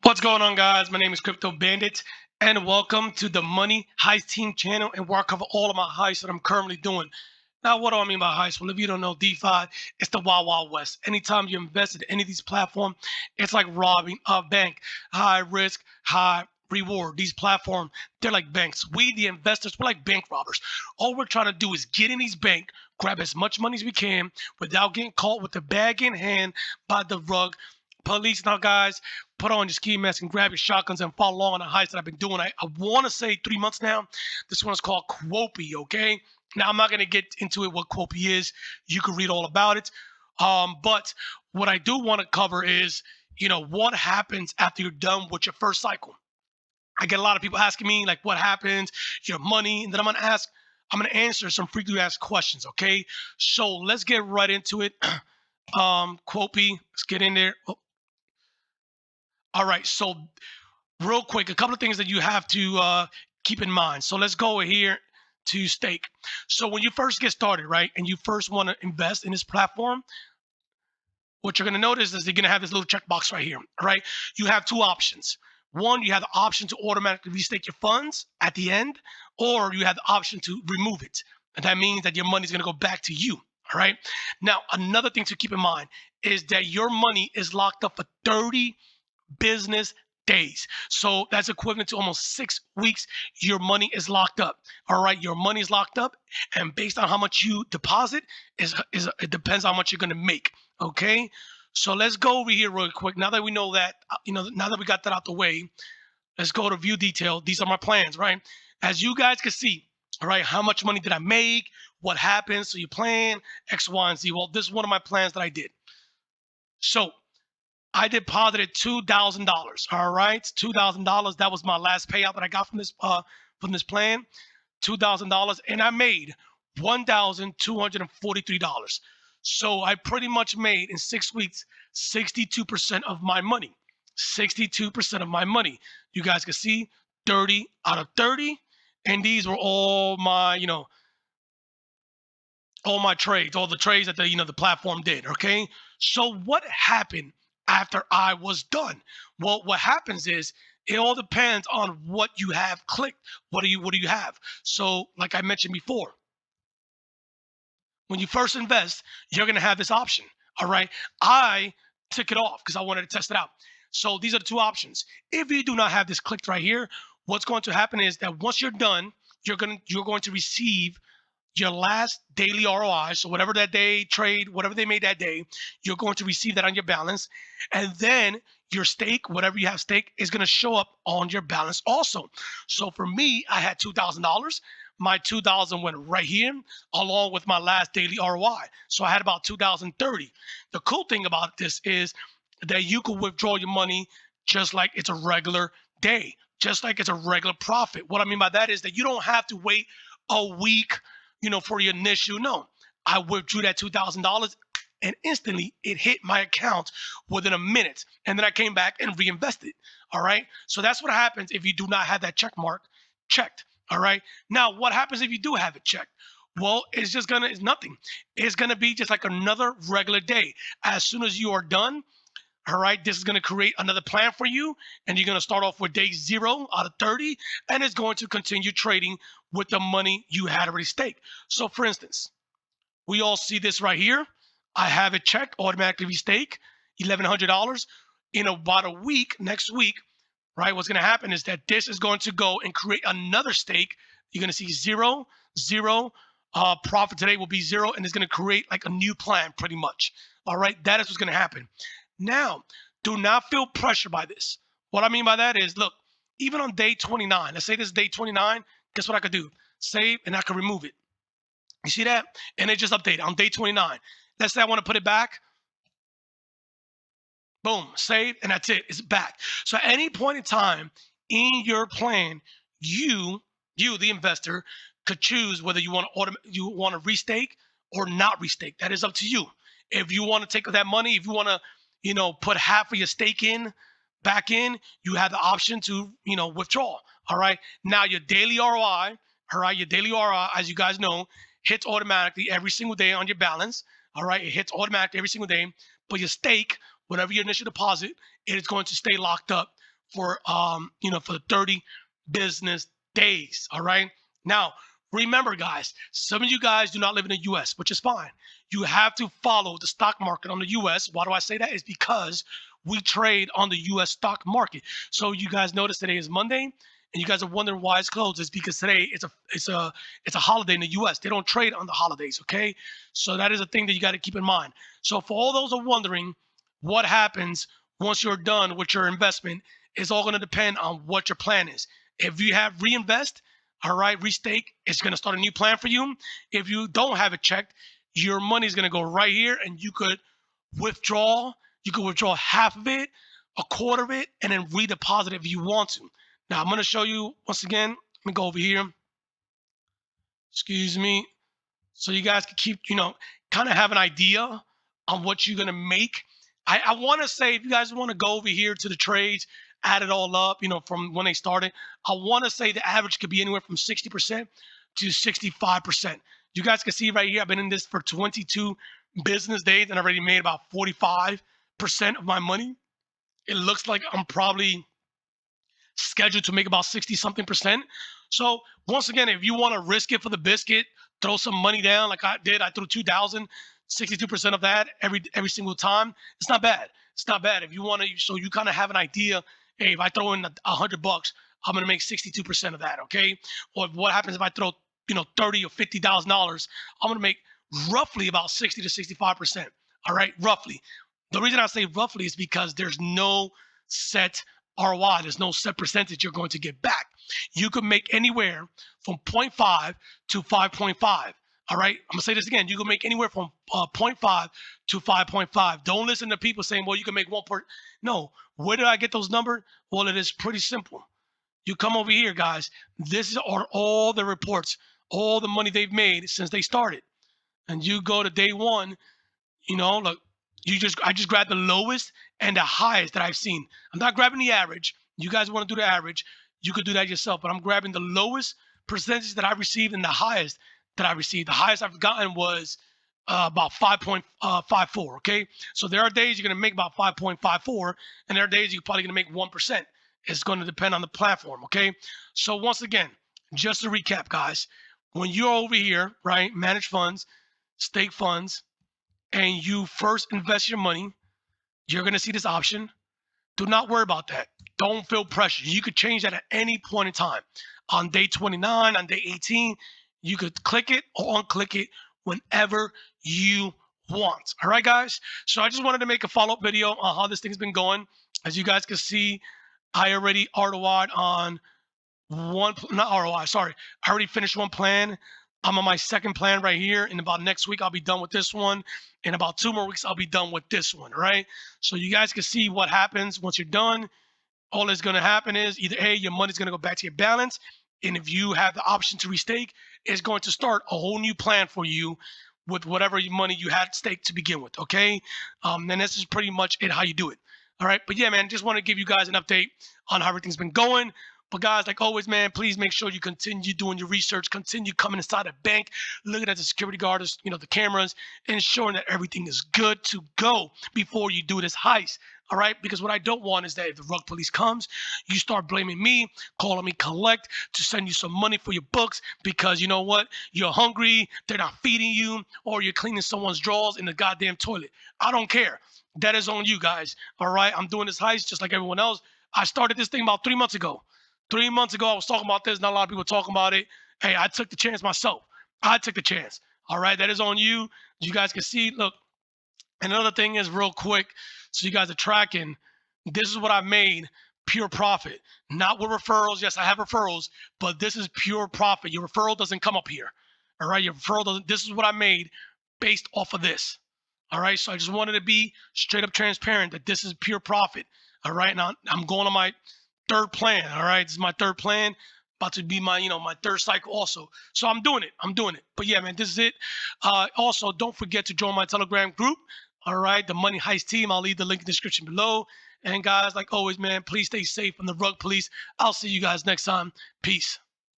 What's going on, guys? My name is Crypto Bandit, and welcome to the Money Heist Team channel, and where I cover all of my heists that I'm currently doing. Now, what do I mean by heist? Well, if you don't know DeFi, it's the Wild Wild West. Anytime you invest in any of these platforms, it's like robbing a bank. High risk, high reward. These platforms, they're like banks. We, the investors, we're like bank robbers. All we're trying to do is get in these banks, grab as much money as we can without getting caught with the bag in hand by the rug police. Now, guys, put on your ski mask and grab your shotguns and follow along on the heist that I've been doing. I want to say 3 months now. This one is called Quopi, okay? Now, I'm not going to get into it what Quopi is. You can read all about it. But what I do want to cover is, what happens after you're done with your first cycle. I get a lot of people asking me, like, what happens, your money, and then I'm going to answer some frequently asked questions, okay? So let's get right into it. Quopi, let's get in there. Oh, all right, so real quick, a couple of things that you have to keep in mind. So let's go here to stake. So when you first get started, right, and you first want to invest in this platform, what you're going to notice is you're going to have this little checkbox right here, right? You have two options. One, you have the option to automatically restake your funds at the end, or you have the option to remove it. And that means that your money is going to go back to you, all right? Now, another thing to keep in mind is that your money is locked up for 30 business days. So that's equivalent to almost 6 weeks. Your money is locked up. All right, your money is locked up, and based on how much you deposit, it depends on how much you're gonna make. Okay, so let's go over here real quick. Now that we know that, now that we got that out the way, let's go to view detail. These are my plans, right? As you guys can see, all right, how much money did I make? What happens? So you plan X, Y, and Z. Well, this is one of my plans that I did. So I deposited $2,000. All right, $2,000. That was my last payout that I got from this plan. $2,000, and I made $1,243. So I pretty much made in 6 weeks 62% of my money. 62% of my money. You guys can see 30 out of 30, and these were all my, all my trades, all the trades that the platform did. Okay, so what happened after I was done? Well, what happens is it all depends on what you have clicked. What do you have? So, like I mentioned before, when you first invest, you're gonna have this option. All right, I took it off because I wanted to test it out. So these are the two options. If you do not have this clicked right here, what's going to happen is that once you're done, you're going to receive your last daily ROI. So whatever that day trade, whatever they made that day, you're going to receive that on your balance. And then your stake, whatever you have stake, is going to show up on your balance also. So for me, I had $2,000. My 2,000 went right here along with my last daily ROI. So I had about 2,030. The cool thing about this is that you can withdraw your money just like it's a regular day, just like it's a regular profit. What I mean by that is that you don't have to wait a week, for your initial. No, I withdrew that $2,000 and instantly it hit my account within a minute. And then I came back and reinvested. All right. So that's what happens if you do not have that check mark checked. All right. Now, what happens if you do have it checked? Well, it's nothing. It's gonna be just like another regular day. As soon as you are done, all right, this is going to create another plan for you, and you're going to start off with day 0 out of 30, and it's going to continue trading with the money you had already staked. So, for instance, we all see this right here. I have it checked, automatically restake, $1,100. In about a week, next week, right, what's going to happen is that this is going to go and create another stake. You're going to see 0, 0. Profit today will be 0, and it's going to create like a new plan pretty much. All right, that is what's going to happen. Now, do not feel pressure by this. What I mean by that is, look, even on day 29, let's say this is day 29, guess what I could do? Save, and I can remove it. You see that? And it just updated on day 29. Let's say I want to put it back. Boom, save, and that's it. It's back. So at any point in time in your plan, you, the investor, could choose whether you want to restake or not restake. That is up to you. If you want to take that money, if you want to put half of your stake back in, you have the option to, withdraw. All right. Now your daily ROI, as you guys know, hits automatically every single day on your balance. All right. It hits automatically every single day. But your stake, whatever your initial deposit, it is going to stay locked up for for the 30 business days. All right. Now, remember, guys, some of you guys do not live in the US, which is fine. You have to follow the stock market on the US. Why do I say that? Is because we trade on the US stock market. So you guys notice today is Monday, and you guys are wondering why it's closed. It's because today it's a holiday in the US. They don't trade on the holidays, okay? So that is a thing that you got to keep in mind. So for all those who are wondering what happens once you're done with your investment, is all going to depend on what your plan is. If you have reinvest, all right, restake, it's going to start a new plan for you. If you don't have it checked, your money is going to go right here, and you could withdraw. You could withdraw half of it, a quarter of it, and then redeposit it if you want to. Now, I'm going to show you once again. Let me go over here. Excuse me. So you guys can keep, kind of have an idea on what you're going to make. I want to say, if you guys want to go over here to the trades, add it all up, from when they started, I want to say the average could be anywhere from 60% to 65%. You guys can see right here, I've been in this for 22 business days and I already made about 45% of my money. It looks like I'm probably scheduled to make about 60 something percent. So once again, if you want to risk it for the biscuit, throw some money down like I did. I threw 2,000, 62% of that every single time. It's not bad. It's not bad. If you want to, so you kind of have an idea. Hey, if I throw in $100, I'm gonna make 62% of that. Okay. Or what happens if I throw 30 or $50,000? I'm gonna make roughly about 60 to 65%. All right, roughly. The reason I say roughly is because there's no set ROI. There's no set percentage you're going to get back. You could make anywhere from 0.5 to 5.5. All right, I'm gonna say this again. You can make anywhere from 0.5 to 5.5. Don't listen to people saying, well, you can make 1 per. No, where did I get those numbers? Well, it is pretty simple. You come over here, guys. This are all the reports, all the money they've made since they started. And you go to day one, look, I just grabbed the lowest and the highest that I've seen. I'm not grabbing the average. You guys want to do the average, you could do that yourself, but I'm grabbing the lowest percentage that I received and the highest that I received. The highest I've gotten was about 5.54. Okay, so there are days you're going to make about 5.54, and there are days you're probably going to make 1%. It's going to depend on the platform. Okay, so once again, just to recap, guys, when you're over here, right, manage funds, stake funds, and you first invest your money, you're going to see this option. Do not worry about that. Don't feel pressure. You could change that at any point in time. On day 29, on day 18, you could click it or unclick it whenever you want. All right, guys? So I just wanted to make a follow-up video on how this thing's been going. As you guys can see, I already ROI'd on not ROI, sorry. I already finished one plan. I'm on my second plan right here. In about next week, I'll be done with this one. In about 2 more weeks, I'll be done with this one, right? So you guys can see what happens once you're done. All that's going to happen is either A, your money's going to go back to your balance, and if you have the option to restake, it's going to start a whole new plan for you with whatever money you had staked to begin with, okay? And this is pretty much it, how you do it. All right, but yeah, man, just want to give you guys an update on how everything's been going. But guys, like always, man, please make sure you continue doing your research, continue coming inside a bank, looking at the security guards, the cameras, ensuring that everything is good to go before you do this heist. All right, because what I don't want is that if the rug police comes, you start blaming me, calling me collect to send you some money for your books because you know what? You're hungry, they're not feeding you, or you're cleaning someone's drawers in the goddamn toilet. I don't care. That is on you guys. All right, I'm doing this heist just like everyone else. I started this thing about 3 months ago. 3 months ago, I was talking about this. Not a lot of people talking about it. Hey, I took the chance myself. I took the chance. All right, that is on you. You guys can see. Look, another thing is real quick, so you guys are tracking. This is what I made, pure profit. Not with referrals. Yes, I have referrals, but this is pure profit. Your referral doesn't come up here. All right, your referral doesn't. This is what I made based off of this. All right, so I just wanted to be straight up transparent that this is pure profit. All right, now I'm going on my third plan. All right, this is my third plan, about to be my my third cycle also. So I'm doing it. But yeah, man, this is it. Also, don't forget to join my Telegram group. All right, the Money Heist team. I'll leave the link in the description below. And guys, like always, man, please stay safe from the rug police. I'll see you guys next time. Peace.